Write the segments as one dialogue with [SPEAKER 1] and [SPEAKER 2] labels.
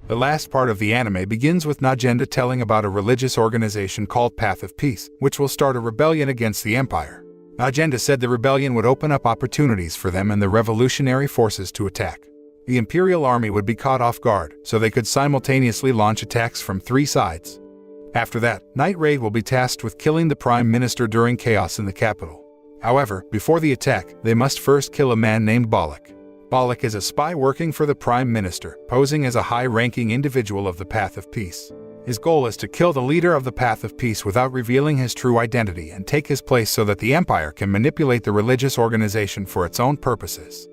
[SPEAKER 1] The last part of the anime begins with Najenda telling about a religious organization called Path of Peace, which will start a rebellion against the Empire. Najenda said the rebellion would open up opportunities for them and the revolutionary forces to attack. The Imperial Army would be caught off guard, so they could simultaneously launch attacks from 3 sides. After that, Night Raid will be tasked with killing the Prime Minister during chaos in the capital. However, before the attack, they must first kill a man named Balak. Balak is a spy working for the Prime Minister, posing as a high-ranking individual of the Path of Peace. His goal is to kill the leader of the Path of Peace without revealing his true identity and take his place so that the Empire can manipulate the religious organization for its own purposes.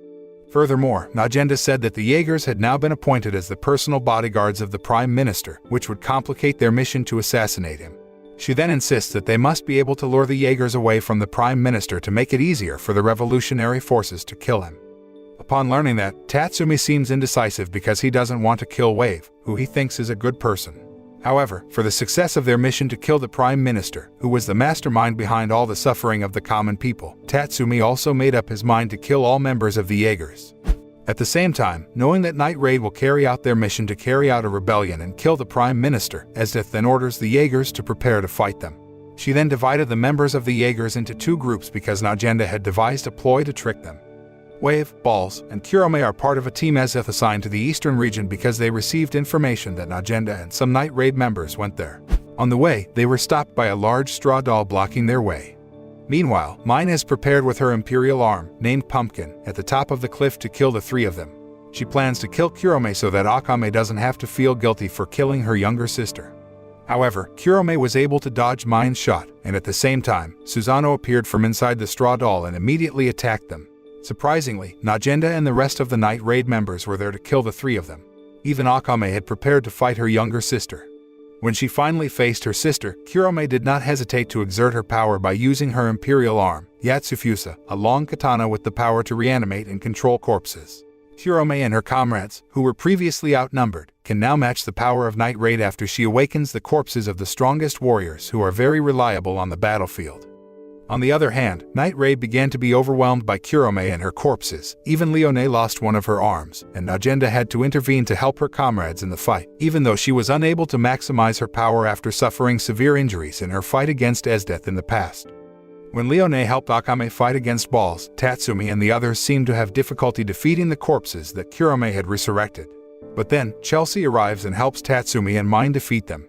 [SPEAKER 1] Furthermore, Najenda said that the Jaegers had now been appointed as the personal bodyguards of the Prime Minister, which would complicate their mission to assassinate him. She then insists that they must be able to lure the Jaegers away from the Prime Minister to make it easier for the revolutionary forces to kill him. Upon learning that, Tatsumi seems indecisive because he doesn't want to kill Wave, who he thinks is a good person. However, for the success of their mission to kill the Prime Minister, who was the mastermind behind all the suffering of the common people, Tatsumi also made up his mind to kill all members of the Jaegers. At the same time, knowing that Night Raid will carry out their mission to carry out a rebellion and kill the Prime Minister, Esdeath then orders the Jaegers to prepare to fight them. She then divided the members of the Jaegers into 2 groups because Najenda had devised a ploy to trick them. Wave, Balls, and Kurome are part of a team Esdeath assigned to the eastern region because they received information that Najenda and some Night Raid members went there. On the way, they were stopped by a large straw doll blocking their way. Meanwhile, Mine has prepared with her Imperial arm, named Pumpkin, at the top of the cliff to kill the 3 of them. She plans to kill Kurome so that Akame doesn't have to feel guilty for killing her younger sister. However, Kurome was able to dodge Mine's shot, and at the same time, Susanoo appeared from inside the straw doll and immediately attacked them. Surprisingly, Najenda and the rest of the Night Raid members were there to kill the 3 of them. Even Akame had prepared to fight her younger sister. When she finally faced her sister, Kurome did not hesitate to exert her power by using her Imperial arm, Yatsufusa, a long katana with the power to reanimate and control corpses. Kurome and her comrades, who were previously outnumbered, can now match the power of Night Raid after she awakens the corpses of the strongest warriors who are very reliable on the battlefield. On the other hand, Night Raid began to be overwhelmed by Kurome and her corpses. Even Leone lost one of her arms, and Najenda had to intervene to help her comrades in the fight, even though she was unable to maximize her power after suffering severe injuries in her fight against Esdeath in the past. When Leone helped Akame fight against Balls, Tatsumi and the others seemed to have difficulty defeating the corpses that Kurome had resurrected. But then, Chelsea arrives and helps Tatsumi and Mine defeat them.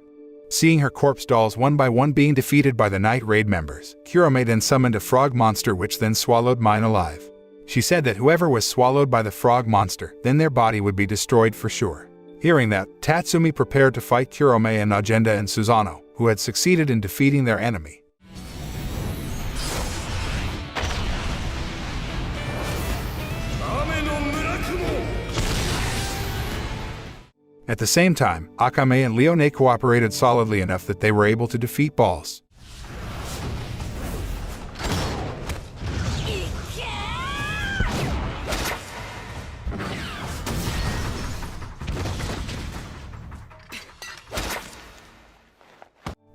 [SPEAKER 1] Seeing her corpse dolls one by one being defeated by the Night Raid members, Kurome then summoned a frog monster which then swallowed Mine alive. She said that whoever was swallowed by the frog monster, then their body would be destroyed for sure. Hearing that, Tatsumi prepared to fight Kurome and Najenda and Susanoo, who had succeeded in defeating their enemy. At the same time, Akame and Leone cooperated solidly enough that they were able to defeat Balls.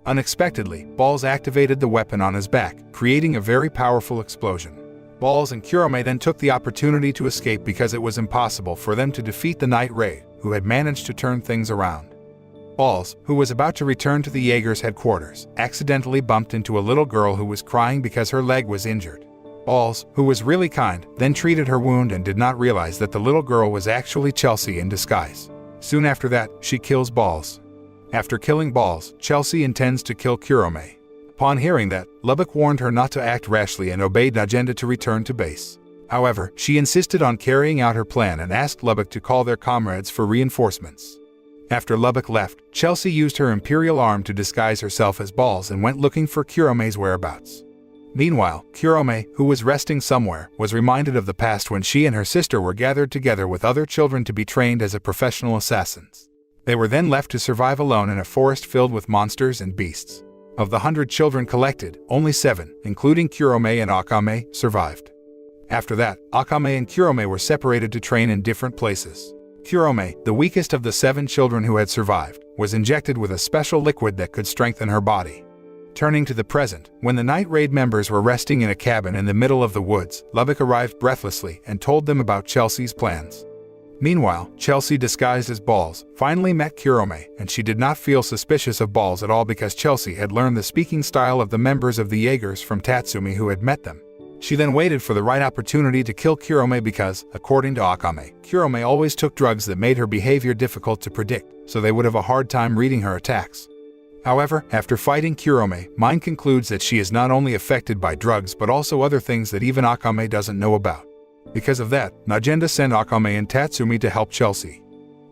[SPEAKER 1] Unexpectedly, Balls activated the weapon on his back, creating a very powerful explosion. Balls and Kurome then took the opportunity to escape because it was impossible for them to defeat the Night Raid, who had managed to turn things around. Balls, who was about to return to the Jaegers' headquarters, accidentally bumped into a little girl who was crying because her leg was injured. Balls, who was really kind, then treated her wound and did not realize that the little girl was actually Chelsea in disguise. Soon after that, she kills Balls. After killing Balls, Chelsea intends to kill Kurome. Upon hearing that, Lubbock warned her not to act rashly and obeyed Najenda to return to base. However, she insisted on carrying out her plan and asked Lubbock to call their comrades for reinforcements. After Lubbock left, Chelsea used her Imperial arm to disguise herself as Balls and went looking for Kurome's whereabouts. Meanwhile, Kurome, who was resting somewhere, was reminded of the past when she and her sister were gathered together with other children to be trained as professional assassins. They were then left to survive alone in a forest filled with monsters and beasts. Of the 100 children collected, only 7, including Kurome and Akame, survived. After that, Akame and Kurome were separated to train in different places. Kurome, the weakest of the 7 children who had survived, was injected with a special liquid that could strengthen her body. Turning to the present, when the Night Raid members were resting in a cabin in the middle of the woods, Lubbock arrived breathlessly and told them about Chelsea's plans. Meanwhile, Chelsea, disguised as Balls, finally met Kurome, and she did not feel suspicious of Balls at all because Chelsea had learned the speaking style of the members of the Jaegers from Tatsumi who had met them. She then waited for the right opportunity to kill Kurome because, according to Akame, Kurome always took drugs that made her behavior difficult to predict, so they would have a hard time reading her attacks. However, after fighting Kurome, Mine concludes that she is not only affected by drugs but also other things that even Akame doesn't know about. Because of that, Najenda sent Akame and Tatsumi to help Chelsea.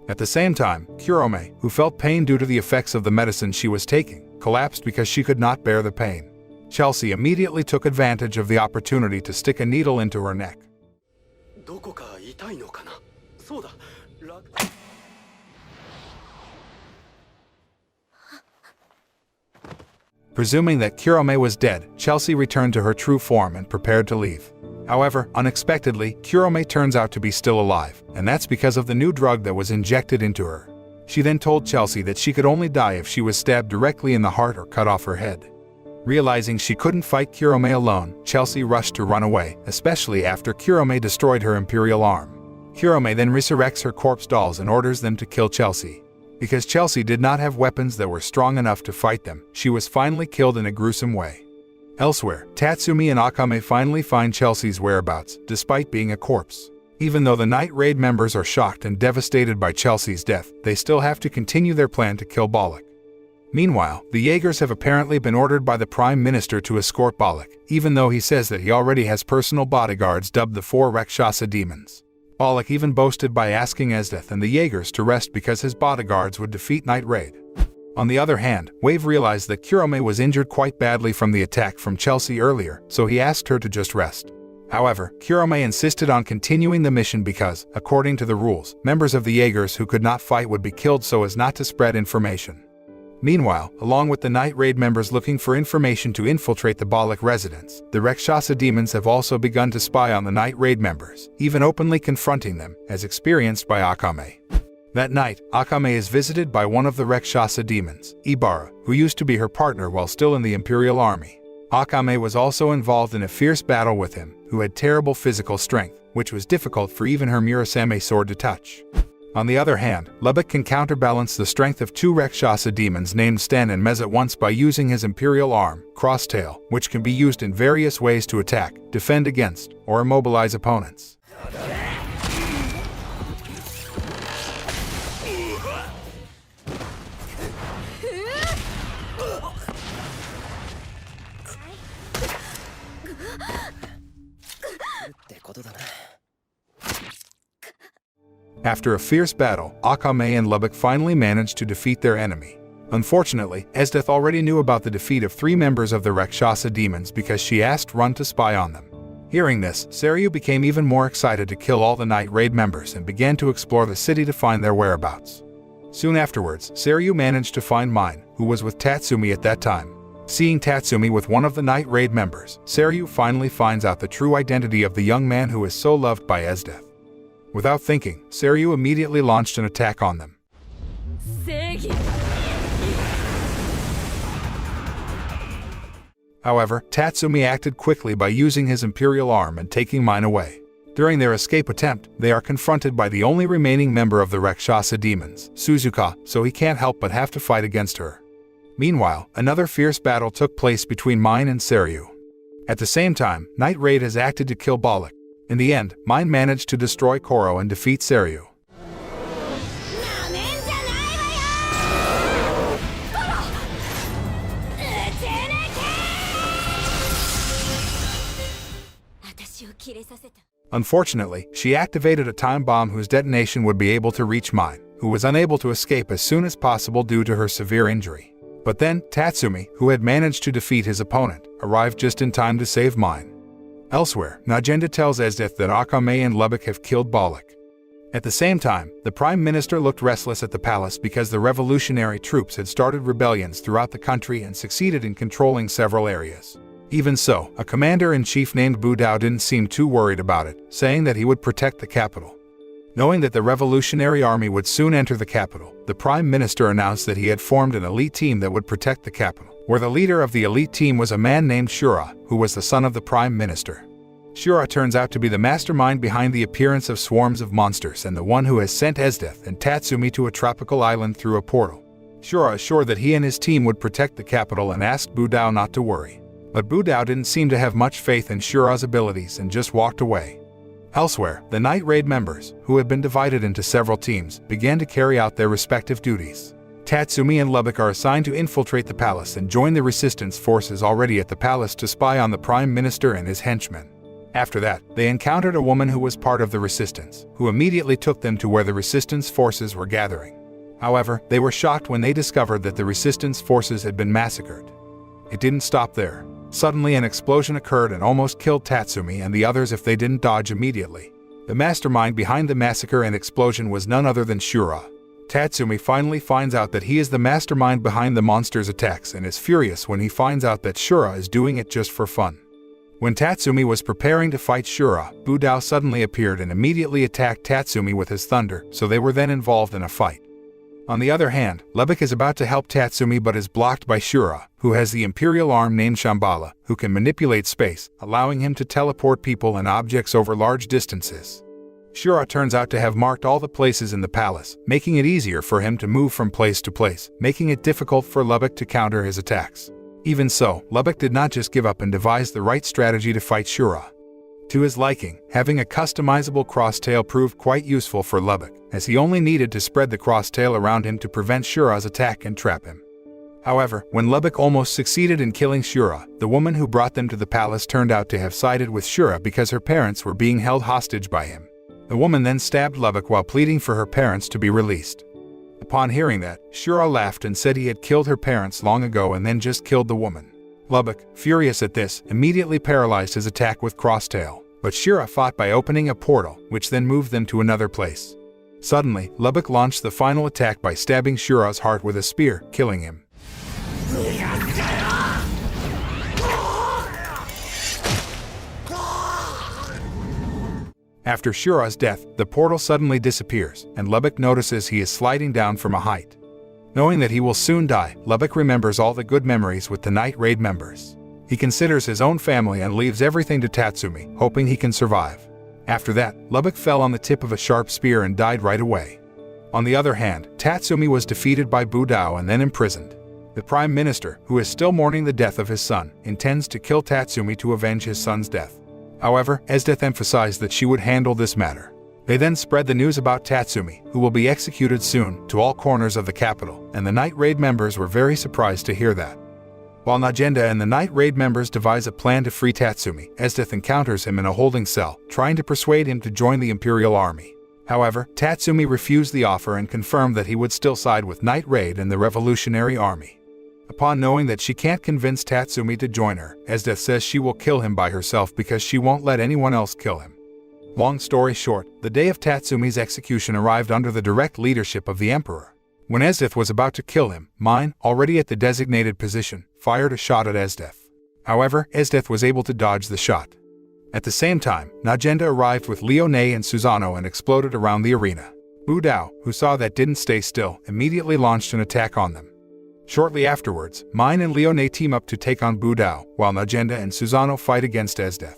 [SPEAKER 1] At the same time, Kurome, who felt pain due to the effects of the medicine she was taking, collapsed because she could not bear the pain. Chelsea immediately took advantage of the opportunity to stick a needle into her neck. Presuming that Kurome was dead, Chelsea returned to her true form and prepared to leave. However, unexpectedly, Kurome turns out to be still alive, and that's because of the new drug that was injected into her. She then told Chelsea that she could only die if she was stabbed directly in the heart or cut off her head. Realizing she couldn't fight Kurome alone, Chelsea rushed to run away, especially after Kurome destroyed her imperial arm. Kurome then resurrects her corpse dolls and orders them to kill Chelsea. Because Chelsea did not have weapons that were strong enough to fight them, she was finally killed in a gruesome way. Elsewhere, Tatsumi and Akame finally find Chelsea's whereabouts, despite being a corpse. Even though the Night Raid members are shocked and devastated by Chelsea's death, they still have to continue their plan to kill Balak. Meanwhile, the Jaegers have apparently been ordered by the Prime Minister to escort Balak, even though he says that he already has personal bodyguards dubbed the 4 Rakshasa demons. Balak even boasted by asking Esdeath and the Jaegers to rest because his bodyguards would defeat Night Raid. On the other hand, Wave realized that Kurome was injured quite badly from the attack from Chelsea earlier, so he asked her to just rest. However, Kurome insisted on continuing the mission because, according to the rules, members of the Jaegers who could not fight would be killed so as not to spread information. Meanwhile, along with the Night Raid members looking for information to infiltrate the Balak residence, the Rakshasa demons have also begun to spy on the Night Raid members, even openly confronting them, as experienced by Akame. That night, Akame is visited by one of the Rakshasa demons, Ibara, who used to be her partner while still in the Imperial Army. Akame was also involved in a fierce battle with him, who had terrible physical strength, which was difficult for even her Murasame sword to touch. On the other hand, Lubbock can counterbalance the strength of 2 Rakshasa demons named Stan and Mez at once by using his Imperial Arm, Crosstail, which can be used in various ways to attack, defend against, or immobilize opponents. After a fierce battle, Akame and Lubbock finally managed to defeat their enemy. Unfortunately, Esdeath already knew about the defeat of 3 members of the Rakshasa demons because she asked Run to spy on them. Hearing this, Seiryu became even more excited to kill all the Night Raid members and began to explore the city to find their whereabouts. Soon afterwards, Seiryu managed to find Mine, who was with Tatsumi at that time. Seeing Tatsumi with one of the Night Raid members, Seiryu finally finds out the true identity of the young man who is so loved by Esdeath. Without thinking, Seiryu immediately launched an attack on them. However, Tatsumi acted quickly by using his Imperial Arm and taking Mine away. During their escape attempt, they are confronted by the only remaining member of the Rakshasa demons, Suzuka, so he can't help but have to fight against her. Meanwhile, another fierce battle took place between Mine and Seiryu. At the same time, Night Raid has acted to kill Balak. In the end, Mine managed to destroy Koro and defeat Seiryu. Unfortunately, she activated a time bomb whose detonation would be able to reach Mine, who was unable to escape as soon as possible due to her severe injury. But then, Tatsumi, who had managed to defeat his opponent, arrived just in time to save Mine. Elsewhere, Najenda tells Esdeath that Akame and Lubbock have killed Balak. At the same time, the Prime Minister looked restless at the palace because the revolutionary troops had started rebellions throughout the country and succeeded in controlling several areas. Even so, a commander-in-chief named Budao didn't seem too worried about it, saying that he would protect the capital. Knowing that the revolutionary army would soon enter the capital, the Prime Minister announced that he had formed an elite team that would protect the capital, where the leader of the elite team was a man named Shura, who was the son of the Prime Minister. Shura turns out to be the mastermind behind the appearance of swarms of monsters and the one who has sent Esdeath and Tatsumi to a tropical island through a portal. Shura assured that he and his team would protect the capital and asked Budao not to worry. But Budao didn't seem to have much faith in Shura's abilities and just walked away. Elsewhere, the Night Raid members, who had been divided into several teams, began to carry out their respective duties. Tatsumi and Lubbock are assigned to infiltrate the palace and join the resistance forces already at the palace to spy on the Prime Minister and his henchmen. After that, they encountered a woman who was part of the resistance, who immediately took them to where the resistance forces were gathering. However, they were shocked when they discovered that the resistance forces had been massacred. It didn't stop there. Suddenly an explosion occurred and almost killed Tatsumi and the others if they didn't dodge immediately. The mastermind behind the massacre and explosion was none other than Shura. Tatsumi finally finds out that he is the mastermind behind the monster's attacks and is furious when he finds out that Shura is doing it just for fun. When Tatsumi was preparing to fight Shura, Budao suddenly appeared and immediately attacked Tatsumi with his thunder, so they were then involved in a fight. On the other hand, Lubbock is about to help Tatsumi but is blocked by Shura, who has the imperial arm named Shambhala, who can manipulate space, allowing him to teleport people and objects over large distances. Shura turns out to have marked all the places in the palace, making it easier for him to move from place to place, making it difficult for Lubbock to counter his attacks. Even so, Lubbock did not just give up and devised the right strategy to fight Shura. To his liking, having a customizable crosstail proved quite useful for Lubbock, as he only needed to spread the crosstail around him to prevent Shura's attack and trap him. However, when Lubbock almost succeeded in killing Shura, the woman who brought them to the palace turned out to have sided with Shura because her parents were being held hostage by him. The woman then stabbed Lubbock while pleading for her parents to be released. Upon hearing that, Shura laughed and said he had killed her parents long ago and then just killed the woman. Lubbock, furious at this, immediately paralyzed his attack with crosstail, but Shura fought by opening a portal, which then moved them to another place. Suddenly, Lubbock launched the final attack by stabbing Shura's heart with a spear, killing him. After Shura's death, the portal suddenly disappears, and Lubbock notices he is sliding down from a height. Knowing that he will soon die, Lubbock remembers all the good memories with the Night Raid members. He considers his own family and leaves everything to Tatsumi, hoping he can survive. After that, Lubbock fell on the tip of a sharp spear and died right away. On the other hand, Tatsumi was defeated by Budao and then imprisoned. The Prime Minister, who is still mourning the death of his son, intends to kill Tatsumi to avenge his son's death. However, Esdeath emphasized that she would handle this matter. They then spread the news about Tatsumi, who will be executed soon, to all corners of the capital, and the Night Raid members were very surprised to hear that. While Najenda and the Night Raid members devise a plan to free Tatsumi, Esdeath encounters him in a holding cell, trying to persuade him to join the Imperial Army. However, Tatsumi refused the offer and confirmed that he would still side with Night Raid and the Revolutionary Army. Upon knowing that she can't convince Tatsumi to join her, Esdeath says she will kill him by herself because she won't let anyone else kill him. Long story short, the day of Tatsumi's execution arrived under the direct leadership of the Emperor. When Esdeath was about to kill him, Mine, already at the designated position, fired a shot at Esdeath. However, Esdeath was able to dodge the shot. At the same time, Najenda arrived with Leone and Susano and exploded around the arena. Budao, who saw that didn't stay still, immediately launched an attack on them. Shortly afterwards, Mine and Leone team up to take on Budao, while Najenda and Susano fight against Esdeath.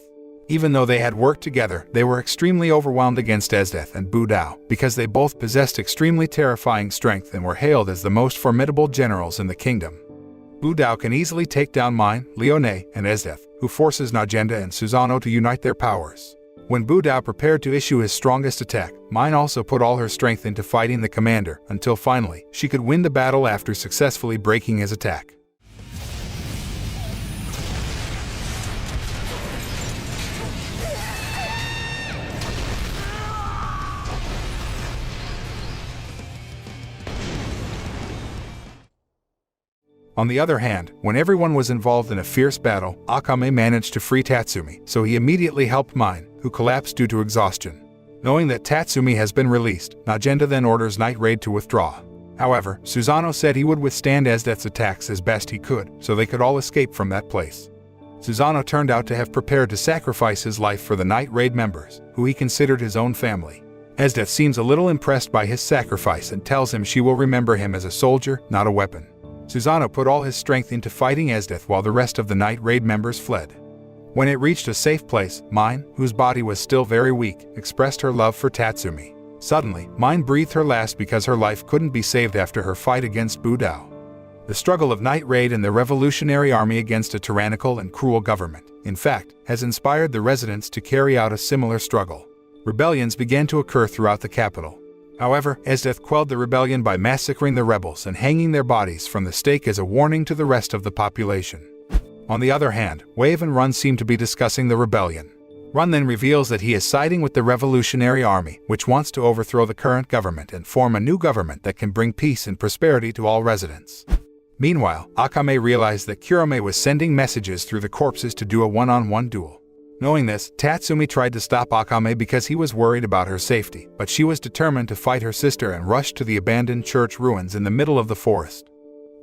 [SPEAKER 1] Even though they had worked together, they were extremely overwhelmed against Esdeath and Budao, because they both possessed extremely terrifying strength and were hailed as the most formidable generals in the kingdom. Budao can easily take down Mine, Leone, and Esdeath, who forces Najenda and Susano to unite their powers. When Budao prepared to issue his strongest attack, Mine also put all her strength into fighting the commander, until finally, she could win the battle after successfully breaking his attack. On the other hand, when everyone was involved in a fierce battle, Akame managed to free Tatsumi, so he immediately helped Mine, who collapsed due to exhaustion. Knowing that Tatsumi has been released, Najenda then orders Night Raid to withdraw. However, Susano said he would withstand Esdeath's attacks as best he could, so they could all escape from that place. Susano turned out to have prepared to sacrifice his life for the Night Raid members, who he considered his own family. Esdeath seems a little impressed by his sacrifice and tells him she will remember him as a soldier, not a weapon. Susano put all his strength into fighting Esdeath while the rest of the Night Raid members fled. When it reached a safe place, Mine, whose body was still very weak, expressed her love for Tatsumi. Suddenly, Mine breathed her last because her life couldn't be saved after her fight against Budao. The struggle of Night Raid and the Revolutionary Army against a tyrannical and cruel government, in fact, has inspired the residents to carry out a similar struggle. Rebellions began to occur throughout the capital. However, Esdeath quelled the rebellion by massacring the rebels and hanging their bodies from the stake as a warning to the rest of the population. On the other hand, Wave and Run seem to be discussing the rebellion. Run then reveals that he is siding with the Revolutionary Army, which wants to overthrow the current government and form a new government that can bring peace and prosperity to all residents. Meanwhile, Akame realized that Kurome was sending messages through the corpses to do a one-on-one duel. Knowing this, Tatsumi tried to stop Akame because he was worried about her safety, but she was determined to fight her sister and rushed to the abandoned church ruins in the middle of the forest.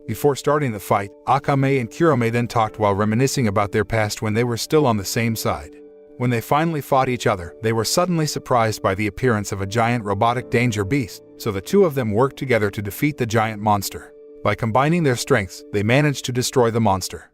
[SPEAKER 1] Before starting the fight, Akame and Kurome then talked while reminiscing about their past when they were still on the same side. When they finally fought each other, they were suddenly surprised by the appearance of a giant robotic danger beast, so the two of them worked together to defeat the giant monster. By combining their strengths, they managed to destroy the monster.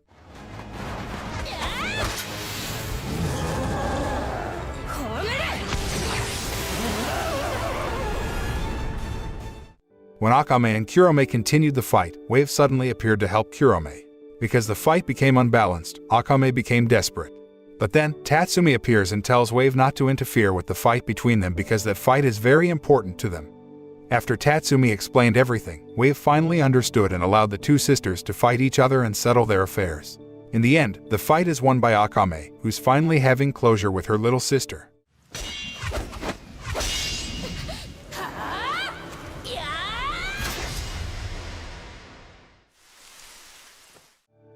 [SPEAKER 1] When Akame and Kurome continued the fight, Wave suddenly appeared to help Kurome. Because the fight became unbalanced, Akame became desperate. But then, Tatsumi appears and tells Wave not to interfere with the fight between them because that fight is very important to them. After Tatsumi explained everything, Wave finally understood and allowed the two sisters to fight each other and settle their affairs. In the end, the fight is won by Akame, who's finally having closure with her little sister.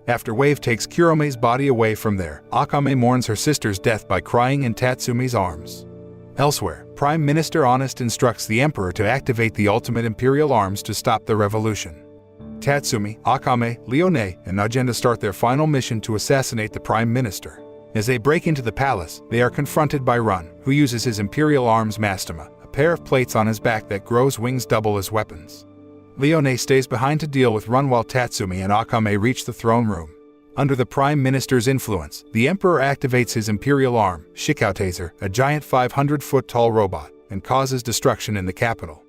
[SPEAKER 1] After Wave takes Kurome's body away from there, Akame mourns her sister's death by crying in Tatsumi's arms. Elsewhere, Prime Minister Honest instructs the Emperor to activate the ultimate imperial arms to stop the revolution. Tatsumi, Akame, Leone, and Agenda start their final mission to assassinate the Prime Minister. As they break into the palace, they are confronted by Run, who uses his imperial arms Mastema, a pair of plates on his back that grows wings double as weapons. Leone stays behind to deal with Run while Tatsumi and Akame reach the throne room. Under the Prime Minister's influence, the Emperor activates his imperial arm, Shikautaser, a giant 500-foot-tall robot, and causes destruction in the capital.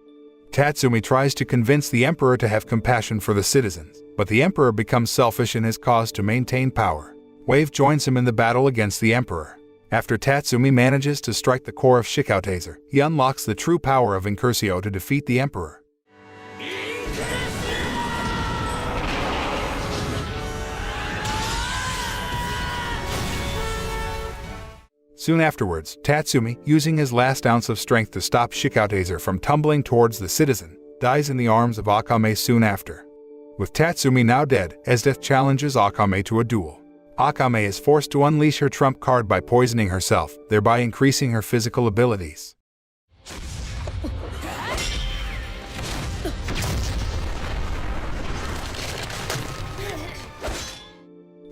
[SPEAKER 1] Tatsumi tries to convince the Emperor to have compassion for the citizens, but the Emperor becomes selfish in his cause to maintain power. Wave joins him in the battle against the Emperor. After Tatsumi manages to strike the core of Shikautaser, he unlocks the true power of Incursio to defeat the Emperor. Soon afterwards, Tatsumi, using his last ounce of strength to stop Shikautaser from tumbling towards the citizen, dies in the arms of Akame soon after. With Tatsumi now dead, Esdeath challenges Akame to a duel. Akame is forced to unleash her trump card by poisoning herself, thereby increasing her physical abilities.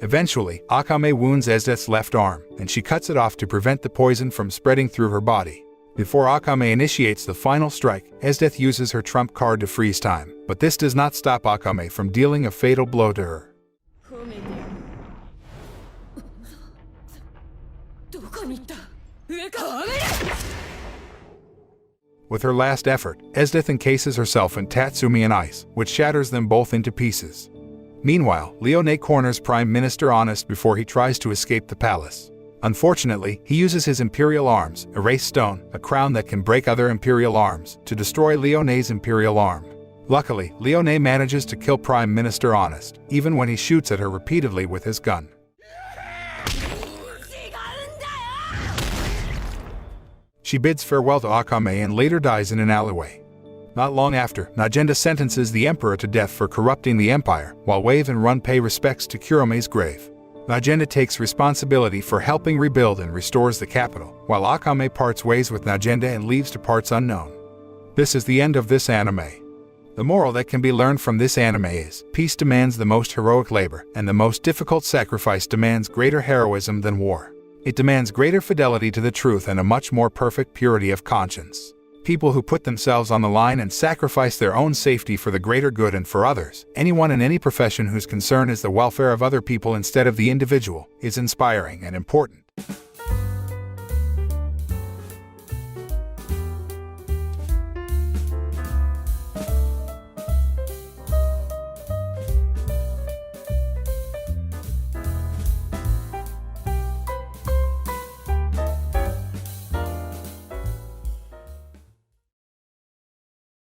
[SPEAKER 1] Eventually, Akame wounds Esdeath's left arm, and she cuts it off to prevent the poison from spreading through her body. Before Akame initiates the final strike, Esdeath uses her trump card to freeze time, but this does not stop Akame from dealing a fatal blow to her. With her last effort, Esdeath encases herself in Tatsumi and ice, which shatters them both into pieces. Meanwhile, Leone corners Prime Minister Honest before he tries to escape the palace. Unfortunately, he uses his imperial arms, Erase Stone, a crown that can break other imperial arms, to destroy Leone's imperial arm. Luckily, Leone manages to kill Prime Minister Honest, even when he shoots at her repeatedly with his gun. She bids farewell to Akame and later dies in an alleyway. Not long after, Agenda sentences the Emperor to death for corrupting the Empire, while Wave and Run pay respects to Kurome's grave. Agenda takes responsibility for helping rebuild and restores the capital, while Akame parts ways with Agenda and leaves to parts unknown. This is the end of this anime. The moral that can be learned from this anime is, peace demands the most heroic labor, and the most difficult sacrifice demands greater heroism than war. It demands greater fidelity to the truth and a much more perfect purity of conscience. People who put themselves on the line and sacrifice their own safety for the greater good and for others. Anyone in any profession whose concern is the welfare of other people instead of the individual is inspiring and important.